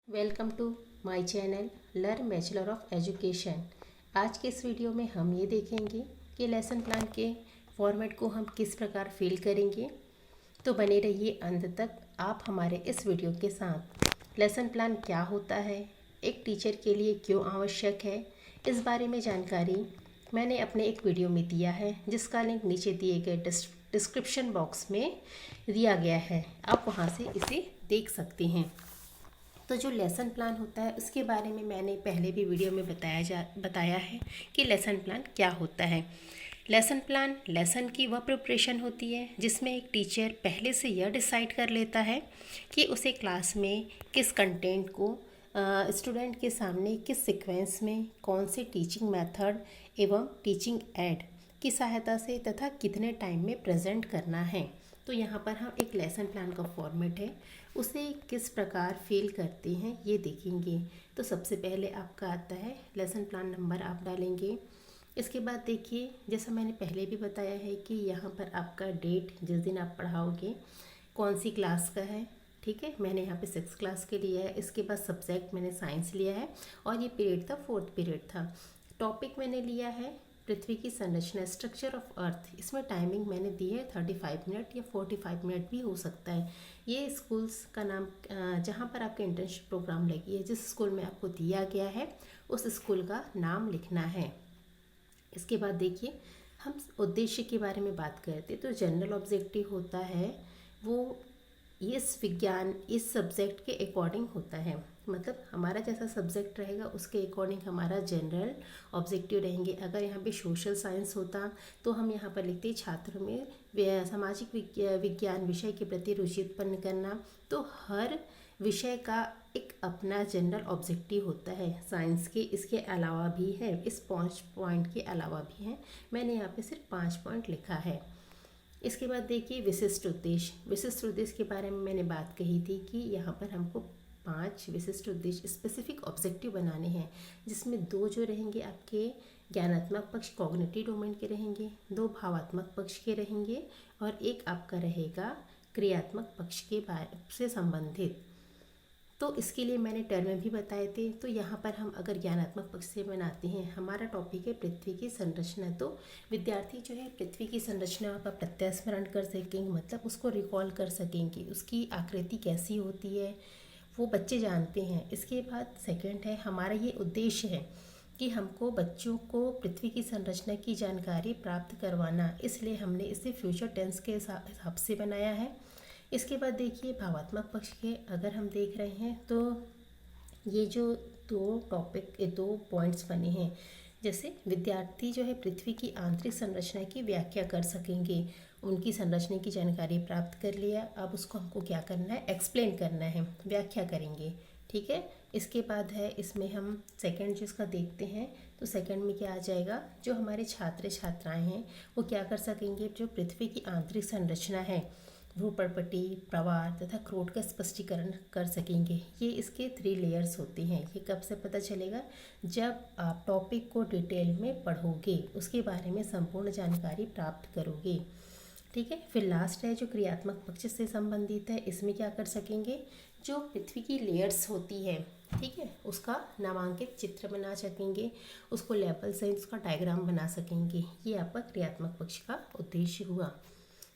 Welcome to my channel learn bachelor of education. आज के इस वीडियो में हम ये देखेंगे कि लेसन प्लान के फॉर्मेट को हम किस प्रकार फिल करेंगे। तो बने रहिए अंत तक आप हमारे इस वीडियो के साथ। लेसन प्लान क्या होता है, एक टीचर के लिए क्यों आवश्यक है, इस बारे में जानकारी मैंने अपने एक वीडियो में दिया है, जिसका लिंक नीचे दिए गए डिस्क्रिप्शन बॉक्स में दिया गया है। आप वहाँ से इसे देख सकते हैं। तो जो लेसन प्लान होता है उसके बारे में मैंने पहले भी वीडियो में बताया है कि लेसन प्लान क्या होता है। लेसन प्लान लेसन की वह प्रिपरेशन होती है जिसमें एक टीचर पहले से यह डिसाइड कर लेता है कि उसे क्लास में किस कंटेंट को स्टूडेंट के सामने किस सीक्वेंस में कौन से टीचिंग मेथड एवं टीचिंग एड की सहायता से तथा कितने टाइम में प्रेजेंट करना है। तो यहाँ पर हम एक लेसन प्लान का फॉर्मेट है उसे किस प्रकार फिल करते हैं ये देखेंगे। तो सबसे पहले आपका आता है लेसन प्लान नंबर, आप डालेंगे। इसके बाद देखिए, जैसा मैंने पहले भी बताया है कि यहाँ पर आपका डेट जिस दिन आप पढ़ाओगे कौन सी क्लास का है, ठीक है। मैंने यहाँ पे 6th क्लास के लिया है। इसके बाद सब्जेक्ट मैंने साइंस लिया है और ये पीरियड था 4th पीरियड था। टॉपिक मैंने लिया है पृथ्वी की संरचना, स्ट्रक्चर ऑफ अर्थ। इसमें टाइमिंग मैंने दी है 35 मिनट या 45 मिनट भी हो सकता है। ये स्कूल्स का नाम जहाँ पर आपके इंटर्नशिप प्रोग्राम लगी है, जिस स्कूल में आपको दिया गया है उस स्कूल का नाम लिखना है। इसके बाद देखिए, हम उद्देश्य के बारे में बात करते हैं। तो जनरल ऑब्जेक्टिव होता है वो इस सब्जेक्ट के अकॉर्डिंग होता है। मतलब हमारा जैसा सब्जेक्ट रहेगा उसके अकॉर्डिंग हमारा जनरल ऑब्जेक्टिव रहेंगे। अगर यहाँ पे सोशल साइंस होता तो हम यहाँ पर लिखते छात्रों में सामाजिक विज्ञान विषय के प्रति रुचि उत्पन्न करना। तो हर विषय का एक अपना जनरल ऑब्जेक्टिव होता है। साइंस के इसके अलावा भी है, इस 5 पॉइंट के अलावा भी हैं। मैंने यहाँ पे सिर्फ 5 पॉइंट लिखा है। इसके बाद देखिए विशिष्ट उद्देश्य। विशिष्ट उद्देश्य के बारे में मैंने बात कही थी कि यहाँ पर हमको 5 विशिष्ट उद्देश्य स्पेसिफिक ऑब्जेक्टिव बनाने हैं, जिसमें 2 जो रहेंगे आपके ज्ञानात्मक पक्ष कॉग्निटिव डोमेन के रहेंगे, 2 भावात्मक पक्ष के रहेंगे और एक आपका रहेगा क्रियात्मक पक्ष के बारे से संबंधित। तो इसके लिए मैंने टर्म भी बताए थे। तो यहाँ पर हम अगर ज्ञानात्मक पक्ष से बनाते हैं, हमारा टॉपिक है पृथ्वी की संरचना। तो विद्यार्थी जो है पृथ्वी की संरचना का प्रत्यास्मरण कर सकेंगे, मतलब उसको रिकॉल कर सकेंगे, उसकी आकृति कैसी होती है वो बच्चे जानते हैं। इसके बाद सेकंड है हमारा ये उद्देश्य है कि हमको बच्चों को पृथ्वी की संरचना की जानकारी प्राप्त करवाना, इसलिए हमने इसे फ्यूचर टेंस के हिसाब से बनाया है। इसके बाद देखिए भावात्मक पक्ष के अगर हम देख रहे हैं तो ये जो 2 पॉइंट्स बने हैं, जैसे विद्यार्थी जो है पृथ्वी की आंतरिक संरचना की व्याख्या कर सकेंगे, उनकी संरचना की जानकारी प्राप्त कर लिया, अब उसको हमको क्या करना है, एक्सप्लेन करना है, व्याख्या करेंगे, ठीक है। इसके बाद है इसमें हम सेकंड जिसका देखते हैं। तो सेकंड में क्या आ जाएगा, जो हमारे छात्र छात्राएं हैं वो क्या कर सकेंगे, जो पृथ्वी की आंतरिक संरचना है भूपर्पटी, प्रवाह तथा क्रोट का स्पष्टीकरण कर सकेंगे। ये इसके 3 लेयर्स होते हैं। ये कब से पता चलेगा, जब आप टॉपिक को डिटेल में पढ़ोगे, उसके बारे में संपूर्ण जानकारी प्राप्त करोगे, ठीक है। फिर लास्ट है जो क्रियात्मक पक्ष से संबंधित है। इसमें क्या कर सकेंगे, जो पृथ्वी की लेयर्स होती है, ठीक है, उसका नामांकित चित्र बना सकेंगे, उसको लेबल से उसका डायग्राम बना सकेंगे। ये आपका क्रियात्मक पक्ष का उद्देश्य हुआ।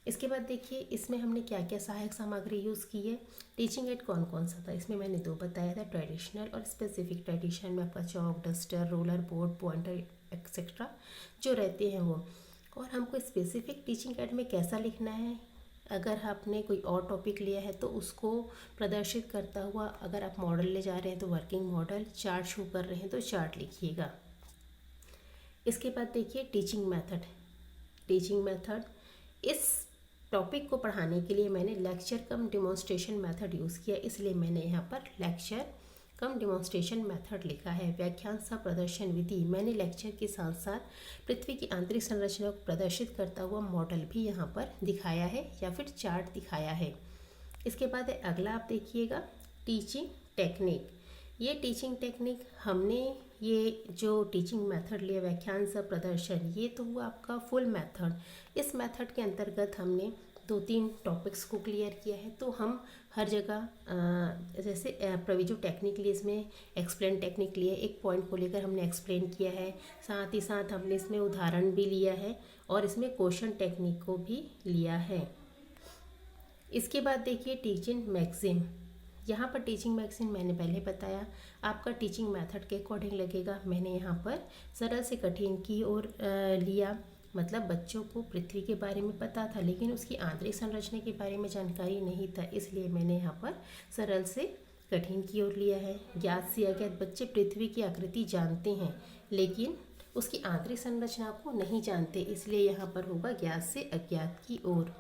इसके बाद देखिए इसमें हमने क्या क्या सहायक सामग्री यूज़ की है। टीचिंग एड कौन कौन सा था, इसमें मैंने 2 बताया था, ट्रेडिशनल और स्पेसिफिक। ट्रेडिशनल में आपका chalk, duster, roller, board, pointer etcetera जो रहते हैं वो। और हमको स्पेसिफिक टीचिंग एड में कैसा लिखना है, अगर आपने कोई और टॉपिक लिया है तो उसको प्रदर्शित करता हुआ, अगर आप मॉडल ले जा रहे हैं तो वर्किंग मॉडल, चार्ट शो कर रहे हैं तो चार्ट लिखिएगा। इसके बाद देखिए टीचिंग मेथड। टीचिंग मेथड, इस टॉपिक को पढ़ाने के लिए मैंने लेक्चर कम डिमॉन्स्ट्रेशन मेथड यूज़ किया, इसलिए मैंने यहाँ पर लेक्चर कम डिमॉन्स्ट्रेशन मेथड लिखा है। व्याख्यान सह प्रदर्शन विधि, मैंने लेक्चर के साथ साथ पृथ्वी की आंतरिक संरचना को प्रदर्शित करता हुआ मॉडल भी यहाँ पर दिखाया है या फिर चार्ट दिखाया है। इसके बाद अगला आप देखिएगा टीचिंग टेक्निक। ये टीचिंग टेक्निक हमने ये जो टीचिंग मेथड लिया व्याख्यान सह प्रदर्शन, ये तो हुआ आपका फुल मेथड। इस मेथड के अंतर्गत हमने 2-3 टॉपिक्स को क्लियर किया है, तो हम हर जगह जैसे प्रवीजो टेक्निक लिए इसमें एक्सप्लेन टेक्निक लिए, एक पॉइंट को लेकर हमने एक्सप्लेन किया है, साथ ही साथ हमने इसमें उदाहरण भी लिया है और इसमें क्वेश्चन टेक्निक को भी लिया है। इसके बाद देखिए टीचिंग मैगज़ीन। यहाँ पर टीचिंग मैगज़ीन मैंने पहले बताया, आपका टीचिंग मेथड के अकॉर्डिंग लगेगा। मैंने यहाँ पर सरल से कठिन की ओर लिया, मतलब बच्चों को पृथ्वी के बारे में पता था लेकिन उसकी आंतरिक संरचना के बारे में जानकारी नहीं था, इसलिए मैंने यहाँ पर सरल से कठिन की ओर लिया है। ज्ञात से अज्ञात, बच्चे पृथ्वी की आकृति जानते हैं लेकिन उसकी आंतरिक संरचना को नहीं जानते, इसलिए यहाँ पर होगा ज्ञात से अज्ञात की ओर।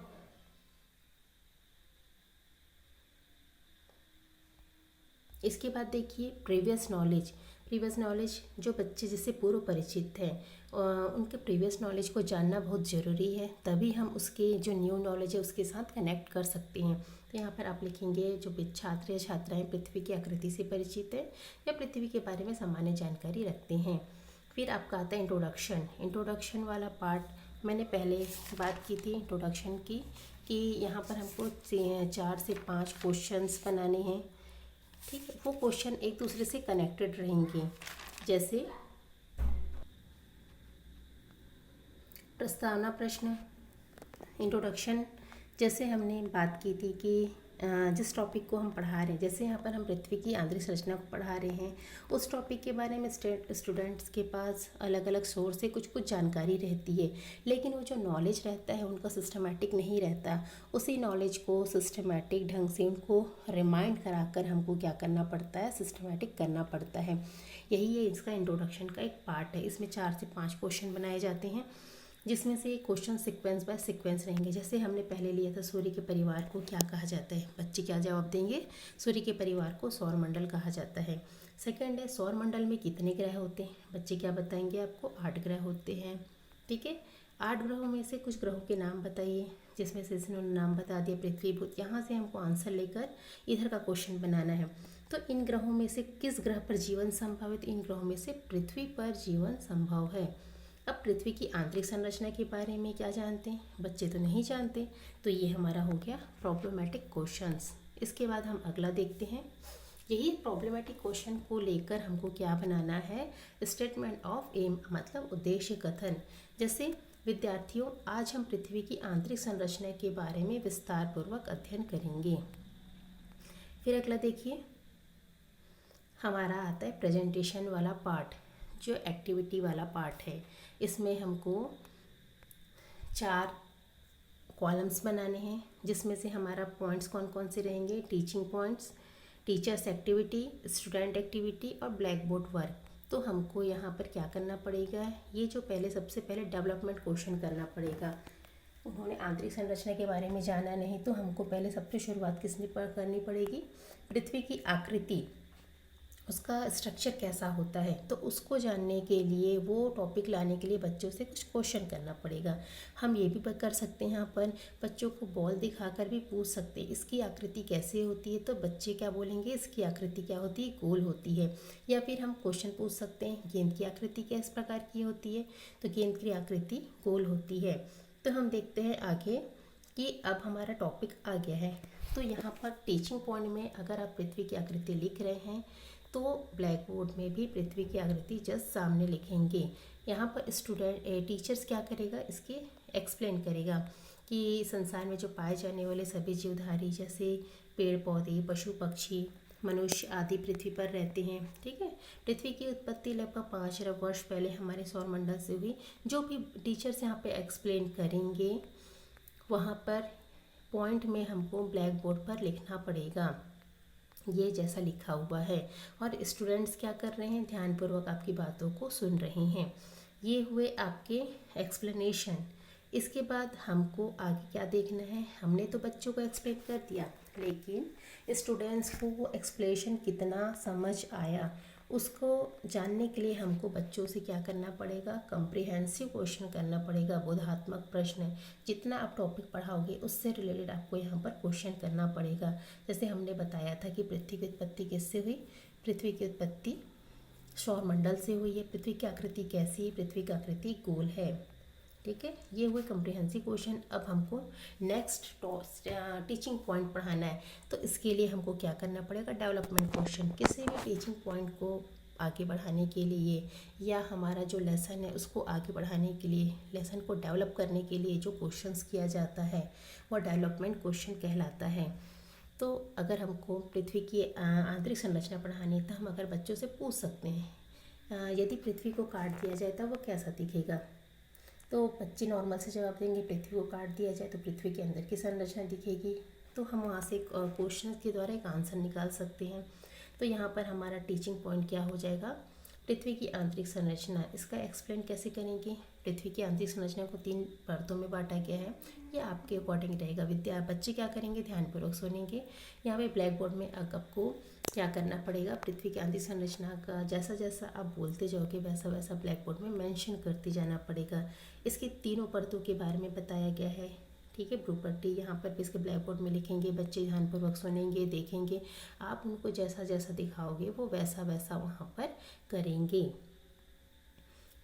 इसके बाद देखिए प्रीवियस नॉलेज। प्रीवियस नॉलेज, जो बच्चे जिससे पूर्व परिचित हैं उनके प्रीवियस नॉलेज को जानना बहुत ज़रूरी है, तभी हम उसके जो न्यू नॉलेज है उसके साथ कनेक्ट कर सकते हैं। तो यहाँ पर आप लिखेंगे जो छात्र या छात्राएँ पृथ्वी की आकृति से परिचित है या पृथ्वी के बारे में सामान्य जानकारी रखते हैं। फिर आपका आता है इंट्रोडक्शन। इंट्रोडक्शन वाला पार्ट मैंने पहले बात की थी इंट्रोडक्शन की, कि यहाँ पर हमको 4 से 5 क्वेश्चंस बनाने हैं, ठीक है। वो क्वेश्चन एक दूसरे से कनेक्टेड रहेंगे, जैसे प्रस्तावना प्रश्न, इंट्रोडक्शन। जैसे हमने बात की थी कि जिस टॉपिक को हम पढ़ा रहे हैं, जैसे यहाँ पर हम पृथ्वी की आंतरिक संरचना को पढ़ा रहे हैं, उस टॉपिक के बारे में स्टूडेंट्स के पास अलग अलग सोर्स से कुछ कुछ जानकारी रहती है, लेकिन वो जो नॉलेज रहता है उनका सिस्टमेटिक नहीं रहता। उसी नॉलेज को सिस्टमेटिक ढंग से उनको रिमाइंड कराकर हमको क्या करना पड़ता है, सिस्टमेटिक करना पड़ता है। यही है इसका इंट्रोडक्शन का एक पार्ट है। इसमें 4 से 5 क्वेश्चन बनाए जाते हैं, जिसमें से क्वेश्चन सीक्वेंस बाय सीक्वेंस रहेंगे। जैसे हमने पहले लिया था सूर्य के परिवार को क्या कहा जाता है, बच्चे क्या जवाब देंगे, सूर्य के परिवार को सौरमंडल कहा जाता है। सेकंड है सौरमंडल में कितने ग्रह होते हैं, बच्चे क्या बताएंगे, आपको 8 ग्रह होते हैं, ठीक है। 8 ग्रहों में से कुछ ग्रहों के नाम बताइए, जिसमें से इन्होंने नाम बता दिया पृथ्वी, बुध। यहाँ से हमको आंसर लेकर इधर का क्वेश्चन बनाना है। तो इन ग्रहों में से किस ग्रह पर जीवन संभव है, तो इन ग्रहों में से पृथ्वी पर जीवन संभव है। अब पृथ्वी की आंतरिक संरचना के बारे में क्या जानते हैं, बच्चे तो नहीं जानते, तो ये हमारा हो गया प्रॉब्लमेटिक क्वेश्चंस। इसके बाद हम अगला देखते हैं। यही प्रॉब्लमेटिक क्वेश्चन को लेकर हमको क्या बनाना है, स्टेटमेंट ऑफ एम, मतलब उद्देश्य कथन। जैसे विद्यार्थियों, आज हम पृथ्वी की आंतरिक संरचना के बारे में विस्तार पूर्वक अध्ययन करेंगे। फिर अगला देखिए, हमारा आता है प्रेजेंटेशन वाला पार्ट, जो एक्टिविटी वाला पार्ट है। इसमें हमको 4 कॉलम्स बनाने हैं, जिसमें से हमारा पॉइंट्स कौन कौन से रहेंगे, teaching points, teachers activity, student activity और ब्लैक बोर्ड वर्क। तो हमको यहाँ पर क्या करना पड़ेगा, ये जो सबसे पहले डेवलपमेंट क्वेश्चन करना पड़ेगा। उन्होंने आंतरिक संरचना के बारे में जाना नहीं, तो हमको पहले सबसे शुरुआत किसने करनी पड़ेगी, पृथ्वी की आकृति, उसका स्ट्रक्चर कैसा होता है, तो उसको जानने के लिए, वो टॉपिक लाने के लिए बच्चों से कुछ क्वेश्चन करना पड़ेगा। हम ये भी कर सकते हैं, यहाँ पर बच्चों को बॉल दिखाकर भी पूछ सकते हैं इसकी आकृति कैसे होती है, तो बच्चे क्या बोलेंगे, इसकी आकृति क्या होती है, गोल होती है। या फिर हम क्वेश्चन पूछ सकते हैं गेंद की आकृति किस प्रकार की होती है, तो गेंद की आकृति गोल होती है। तो हम देखते हैं आगे कि अब हमारा टॉपिक आ गया है। तो यहाँ पर टीचिंग पॉइंट में अगर आप पृथ्वी की आकृति लिख रहे हैं, तो ब्लैक बोर्ड में भी पृथ्वी की आकृति जस्ट सामने लिखेंगे। यहाँ पर टीचर्स क्या करेगा, इसके एक्सप्लेन करेगा कि संसार में जो पाए जाने वाले सभी जीवधारी, जैसे पेड़ पौधे, पशु पक्षी, मनुष्य आदि पृथ्वी पर रहते हैं, ठीक है। पृथ्वी की उत्पत्ति लगभग 5 अरब वर्ष पहले हमारे सौरमंडल से हुई। जो भी टीचर्स यहाँ पे एक्सप्लेन करेंगे, वहाँ पर पॉइंट में हमको ब्लैक बोर्ड पर लिखना पड़ेगा, ये जैसा लिखा हुआ है। और स्टूडेंट्स क्या कर रहे हैं, ध्यानपूर्वक आपकी बातों को सुन रहे हैं। ये हुए आपके एक्सप्लेनेशन। इसके बाद हमको आगे क्या देखना है, हमने तो बच्चों को एक्सप्लेन कर दिया, लेकिन स्टूडेंट्स को वो एक्सप्लेनेशन कितना समझ आया, उसको जानने के लिए हमको बच्चों से क्या करना पड़ेगा, कम्प्रिहेंसिव क्वेश्चन करना पड़ेगा, बोधात्मक प्रश्न। जितना आप टॉपिक पढ़ाओगे उससे रिलेटेड आपको यहाँ पर क्वेश्चन करना पड़ेगा। जैसे हमने बताया था कि पृथ्वी की उत्पत्ति किससे हुई, पृथ्वी की उत्पत्ति सौरमंडल से हुई है। पृथ्वी की आकृति कैसी है, पृथ्वी की आकृति गोल है। ठीक है, ये हुए कम्प्रिहेंसिव क्वेश्चन। अब हमको नेक्स्ट टीचिंग पॉइंट पढ़ाना है, तो इसके लिए हमको क्या करना पड़ेगा, डेवलपमेंट क्वेश्चन। किसी भी टीचिंग पॉइंट को आगे बढ़ाने के लिए या हमारा जो लेसन है उसको आगे बढ़ाने के लिए, लेसन को डेवलप करने के लिए जो क्वेश्चंस किया जाता है वह डेवलपमेंट क्वेश्चन कहलाता है। तो अगर हमको पृथ्वी की आंतरिक संरचना पढ़ानी है तो हम अगर बच्चों से पूछ सकते हैं यदि पृथ्वी को काट दिया जाए तो वो कैसा दिखेगा, तो बच्चे नॉर्मल से जवाब देंगे पृथ्वी को काट दिया जाए तो पृथ्वी के अंदर की संरचना दिखेगी। तो हम वहाँ से क्वेश्चन के द्वारा एक आंसर निकाल सकते हैं। तो यहाँ पर हमारा टीचिंग पॉइंट क्या हो जाएगा, पृथ्वी की आंतरिक संरचना। इसका एक्सप्लेन कैसे करेंगे, पृथ्वी की आंतरिक संरचना को 3 परतों में बांटा गया है, ये आपके अकॉर्डिंग रहेगा। बच्चे क्या करेंगे, ध्यानपूर्वक सुनेंगे। यहाँ पे ब्लैक बोर्ड में आपको क्या करना पड़ेगा, पृथ्वी की आंतरिक संरचना का जैसा जैसा आप बोलते जाओगे वैसा वैसा ब्लैक बोर्ड में मेंशन करते जाना पड़ेगा। इसकी तीनों परतों के बारे में बताया गया है, ठीक है। प्रॉपर्टी यहाँ पर भी इसके ब्लैक बोर्ड में लिखेंगे, बच्चे ध्यानपूर्वक सुनेंगे, देखेंगे, आप उनको जैसा जैसा दिखाओगे वो वैसा वैसा वहाँ पर करेंगे,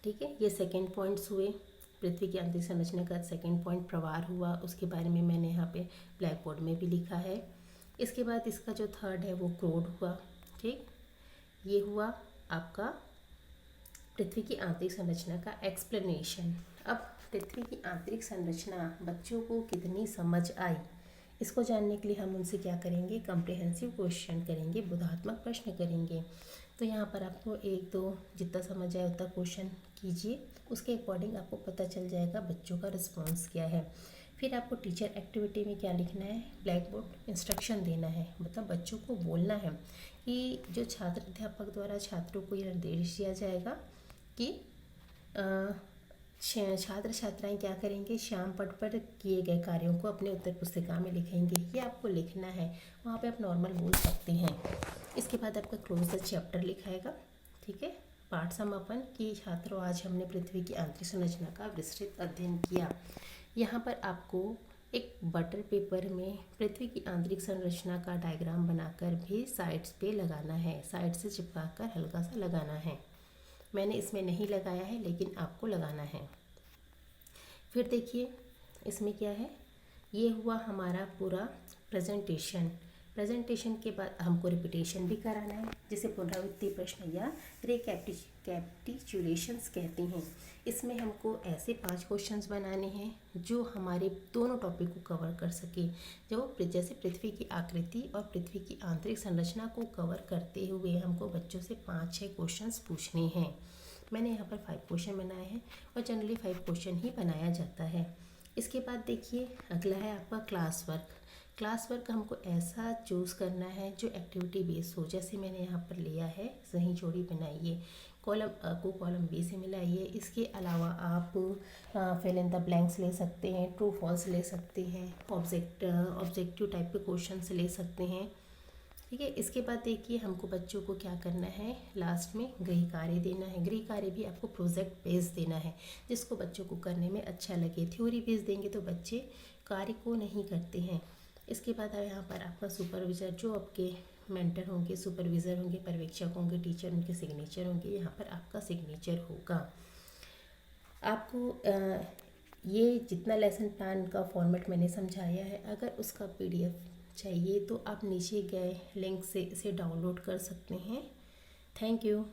ठीक है। ये सेकंड पॉइंट्स हुए, पृथ्वी की आंतरिक संरचना का सेकंड पॉइंट प्रवार हुआ, उसके बारे में मैंने यहाँ पे ब्लैक बोर्ड में भी लिखा है। इसके बाद इसका जो थर्ड है वो क्रोड हुआ, ठीक। ये हुआ आपका पृथ्वी की आंतरिक संरचना का एक्सप्लेनेशन। अब पृथ्वी की आंतरिक संरचना बच्चों को कितनी समझ आई, इसको जानने के लिए हम उनसे क्या करेंगे, कम्प्रिहेंसिव क्वेश्चन करेंगे, बोधात्मक प्रश्न करेंगे। तो यहाँ पर आपको 1-2 जितना समझ आए उतना क्वेश्चन कीजिए, उसके अकॉर्डिंग आपको पता चल जाएगा बच्चों का रिस्पॉन्स क्या है। फिर आपको टीचर एक्टिविटी में क्या लिखना है, ब्लैक बोर्ड इंस्ट्रक्शन देना है, मतलब बच्चों को बोलना है कि जो छात्र अध्यापक द्वारा छात्रों को यह निर्देश दिया जाएगा कि छात्र छात्राएं क्या करेंगे, श्याम पट पर किए गए कार्यों को अपने उत्तर पुस्तिका में लिखेंगे, ये आपको लिखना है। वहाँ पे आप नॉर्मल बोल सकते हैं। इसके बाद आपका क्लोज द चैप्टर लिखाएगा, ठीक है। पाठ समापन कि छात्रों आज हमने पृथ्वी की आंतरिक संरचना का विस्तृत अध्ययन किया। यहाँ पर आपको एक बटर पेपर में पृथ्वी की आंतरिक संरचना का डायग्राम बनाकर भी साइड्स पे लगाना है, साइड से चिपका कर हल्का सा लगाना है। मैंने इसमें नहीं लगाया है लेकिन आपको लगाना है। फिर देखिए इसमें क्या है, ये हुआ हमारा पूरा प्रेजेंटेशन। प्रेजेंटेशन के बाद हमको रिपीटेशन भी कराना है, जिसे पुनरावृत्ति प्रश्न या रिकैपिचुलेशंस कहते हैं। इसमें हमको ऐसे 5 क्वेश्चंस बनाने हैं जो हमारे दोनों टॉपिक को कवर कर सके, जो जैसे पृथ्वी की आकृति और पृथ्वी की आंतरिक संरचना को कवर करते हुए हमको बच्चों से 5-6 क्वेश्चंस पूछने हैं। मैंने यहाँ पर 5 क्वेश्चन बनाए हैं और जनरली 5 क्वेश्चन ही बनाया जाता है। इसके बाद देखिए अगला है आपका क्लास वर्क। क्लास वर्क हमको ऐसा चूज़ करना है जो एक्टिविटी बेस्ड हो, जैसे मैंने यहाँ पर लिया है सही जोड़ी बनाइए, कॉलम अ को कॉलम बी से मिलाइए। इसके अलावा आप फिल इन द ब्लैंक्स ले सकते हैं, ट्रू फॉल्स ले सकते हैं, ऑब्जेक्टिव टाइप के क्वेश्चन ले सकते हैं, ठीक है। इसके बाद देखिए हमको बच्चों को क्या करना है, लास्ट में गृह कार्य देना है। गृह कार्य भी आपको प्रोजेक्ट बेस देना है जिसको बच्चों को करने में अच्छा लगे। थ्योरी बेस देंगे तो बच्चे कार्य को नहीं करते हैं। इसके बाद यहाँ पर आपका सुपरविज़र, जो आपके मेंटर होंगे, सुपरविज़र होंगे, पर्यवेक्षक होंगे, टीचर उनके सिग्नेचर होंगे, यहाँ पर आपका सिग्नेचर होगा। आपको ये जितना लेसन प्लान का फॉर्मेट मैंने समझाया है, अगर उसका PDF चाहिए तो आप नीचे गए लिंक से इसे डाउनलोड कर सकते हैं। Thank you.